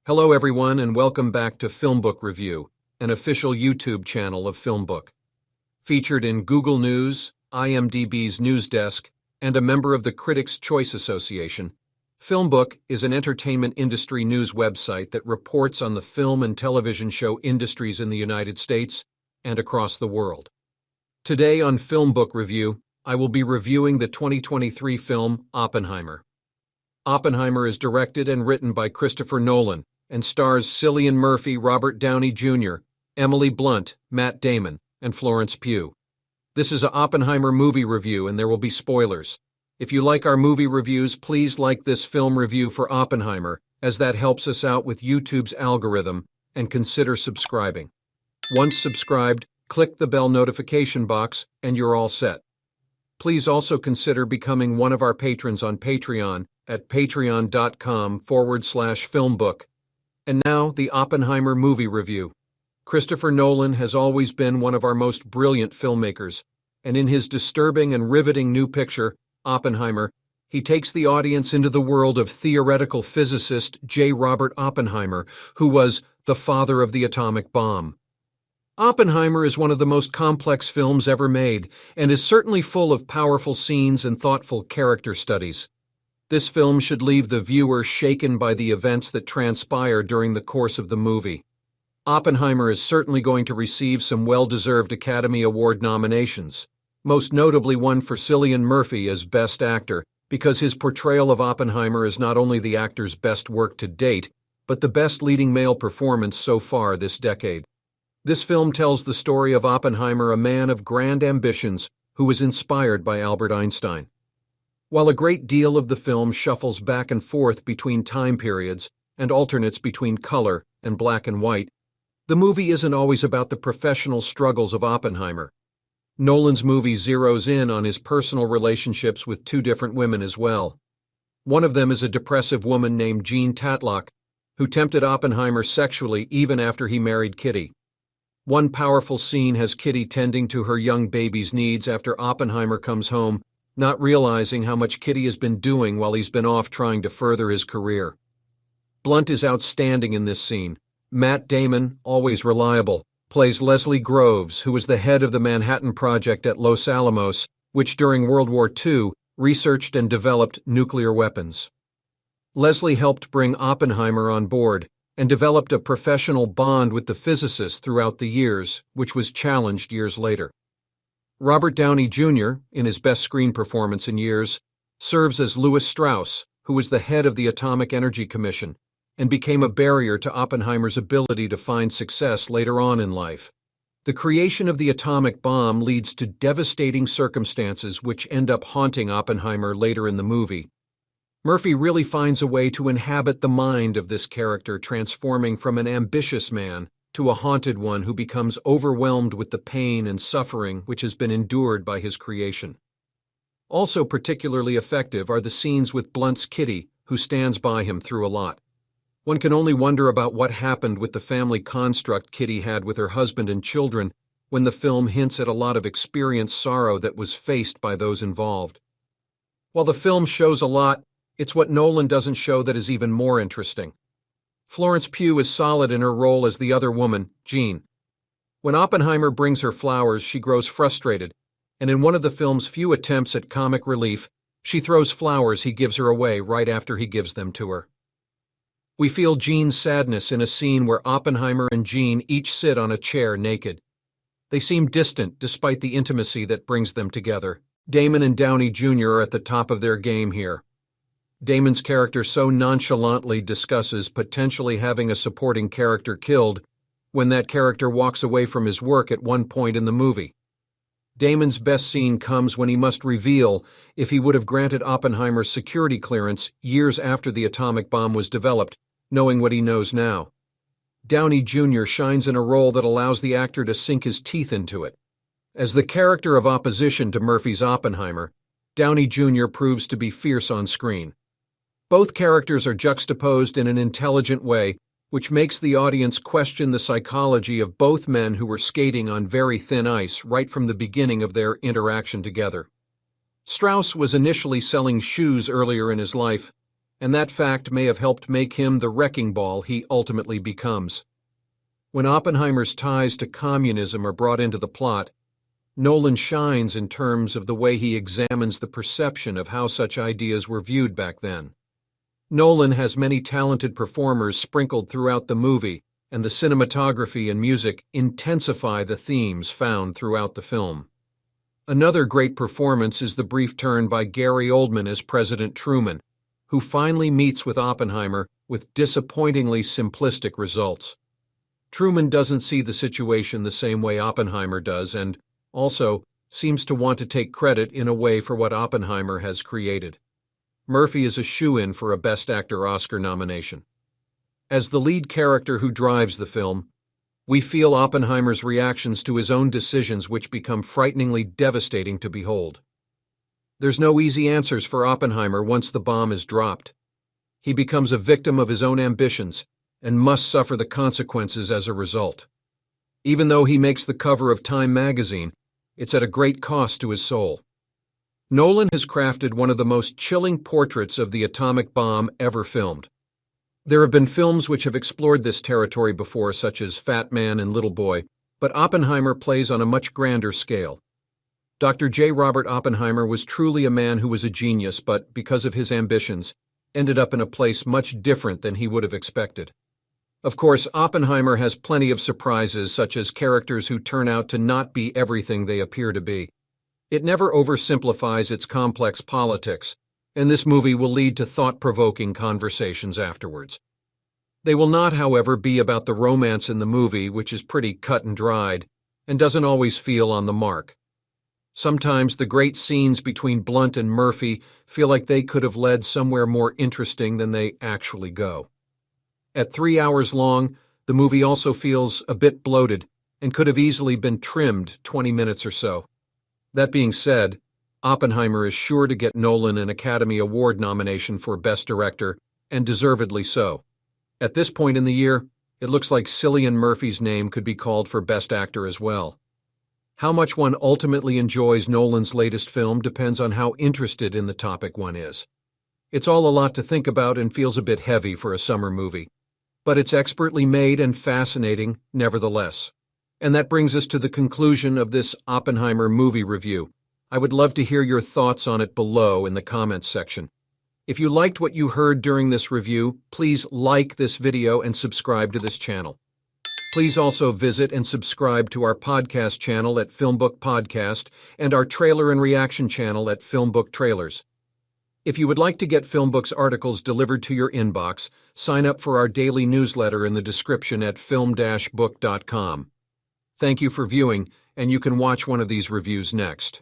Hello everyone and welcome back to FilmBook Review, an official YouTube channel of FilmBook. Featured in Google News, IMDb's news desk, and a member of the Critics' Choice Association, FilmBook is an entertainment industry news website that reports on the film and television show industries in the United States and across the world. Today on FilmBook Review, I will be reviewing the 2023 film Oppenheimer. Oppenheimer is directed and written by Christopher Nolan, and stars Cillian Murphy, Robert Downey Jr., Emily Blunt, Matt Damon, and Florence Pugh. This is an Oppenheimer movie review and there will be spoilers. If you like our movie reviews, please like this film review for Oppenheimer, as that helps us out with YouTube's algorithm, and consider subscribing. Once subscribed, click the bell notification box and you're all set. Please also consider becoming one of our patrons on Patreon at patreon.com/filmbook. And now, the Oppenheimer movie review. Christopher Nolan has always been one of our most brilliant filmmakers, and in his disturbing and riveting new picture, Oppenheimer, he takes the audience into the world of theoretical physicist J. Robert Oppenheimer, who was the father of the atomic bomb. Oppenheimer is one of the most complex films ever made, and is certainly full of powerful scenes and thoughtful character studies. This film should leave the viewer shaken by the events that transpire during the course of the movie. Oppenheimer is certainly going to receive some well-deserved Academy Award nominations, most notably one for Cillian Murphy as Best Actor, because his portrayal of Oppenheimer is not only the actor's best work to date, but the best leading male performance so far this decade. This film tells the story of Oppenheimer, a man of grand ambitions who was inspired by Albert Einstein. While a great deal of the film shuffles back and forth between time periods and alternates between color and black and white, the movie isn't always about the professional struggles of Oppenheimer. Nolan's movie zeroes in on his personal relationships with two different women as well. One of them is a depressive woman named Jean Tatlock, who tempted Oppenheimer sexually even after he married Kitty. One powerful scene has Kitty tending to her young baby's needs after Oppenheimer comes home, not realizing how much Kitty has been doing while he's been off trying to further his career. Blunt is outstanding in this scene. Matt Damon, always reliable, plays Leslie Groves, who was the head of the Manhattan Project at Los Alamos, which during World War II researched and developed nuclear weapons. Leslie helped bring Oppenheimer on board and developed a professional bond with the physicist throughout the years, which was challenged years later. Robert Downey Jr., in his best screen performance in years, serves as Lewis Strauss, who was the head of the Atomic Energy Commission, and became a barrier to Oppenheimer's ability to find success later on in life. The creation of the atomic bomb leads to devastating circumstances which end up haunting Oppenheimer later in the movie. Murphy really finds a way to inhabit the mind of this character, transforming from an ambitious man to a haunted one who becomes overwhelmed with the pain and suffering which has been endured by his creation. Also particularly effective are the scenes with Blunt's Kitty, who stands by him through a lot. One can only wonder about what happened with the family construct Kitty had with her husband and children when the film hints at a lot of experienced sorrow that was faced by those involved. While the film shows a lot, it's what Nolan doesn't show that is even more interesting. Florence Pugh is solid in her role as the other woman, Jean. When Oppenheimer brings her flowers, she grows frustrated, and in one of the film's few attempts at comic relief, she throws flowers he gives her away right after he gives them to her. We feel Jean's sadness in a scene where Oppenheimer and Jean each sit on a chair naked. They seem distant despite the intimacy that brings them together. Damon and Downey Jr. are at the top of their game here. Damon's character so nonchalantly discusses potentially having a supporting character killed when that character walks away from his work at one point in the movie. Damon's best scene comes when he must reveal if he would have granted Oppenheimer security clearance years after the atomic bomb was developed, knowing what he knows now. Downey Jr. shines in a role that allows the actor to sink his teeth into it. As the character of opposition to Murphy's Oppenheimer, Downey Jr. proves to be fierce on screen. Both characters are juxtaposed in an intelligent way, which makes the audience question the psychology of both men who were skating on very thin ice right from the beginning of their interaction together. Strauss was initially selling shoes earlier in his life, and that fact may have helped make him the wrecking ball he ultimately becomes. When Oppenheimer's ties to communism are brought into the plot, Nolan shines in terms of the way he examines the perception of how such ideas were viewed back then. Nolan has many talented performers sprinkled throughout the movie, and the cinematography and music intensify the themes found throughout the film. Another great performance is the brief turn by Gary Oldman as President Truman, who finally meets with Oppenheimer with disappointingly simplistic results. Truman doesn't see the situation the same way Oppenheimer does and also seems to want to take credit in a way for what Oppenheimer has created. Murphy is a shoo-in for a Best Actor Oscar nomination. As the lead character who drives the film, we feel Oppenheimer's reactions to his own decisions, which become frighteningly devastating to behold. There's no easy answers for Oppenheimer once the bomb is dropped. He becomes a victim of his own ambitions and must suffer the consequences as a result. Even though he makes the cover of Time magazine, it's at a great cost to his soul. Nolan has crafted one of the most chilling portraits of the atomic bomb ever filmed. There have been films which have explored this territory before, such as Fat Man and Little Boy, but Oppenheimer plays on a much grander scale. Dr. J. Robert Oppenheimer was truly a man who was a genius, but because of his ambitions, ended up in a place much different than he would have expected. Of course, Oppenheimer has plenty of surprises, such as characters who turn out to not be everything they appear to be. It never oversimplifies its complex politics, and this movie will lead to thought-provoking conversations afterwards. They will not, however, be about the romance in the movie, which is pretty cut and dried, and doesn't always feel on the mark. Sometimes the great scenes between Blunt and Murphy feel like they could have led somewhere more interesting than they actually go. At 3 hours long, the movie also feels a bit bloated and could have easily been trimmed 20 minutes or so. That being said, Oppenheimer is sure to get Nolan an Academy Award nomination for Best Director, and deservedly so. At this point in the year, it looks like Cillian Murphy's name could be called for Best Actor as well. How much one ultimately enjoys Nolan's latest film depends on how interested in the topic one is. It's all a lot to think about and feels a bit heavy for a summer movie, but it's expertly made and fascinating nevertheless. And that brings us to the conclusion of this Oppenheimer movie review. I would love to hear your thoughts on it below in the comments section. If you liked what you heard during this review, please like this video and subscribe to this channel. Please also visit and subscribe to our podcast channel at FilmBook Podcast and our trailer and reaction channel at FilmBook Trailers. If you would like to get FilmBook's articles delivered to your inbox, sign up for our daily newsletter in the description at film-book.com. Thank you for viewing, and you can watch one of these reviews next.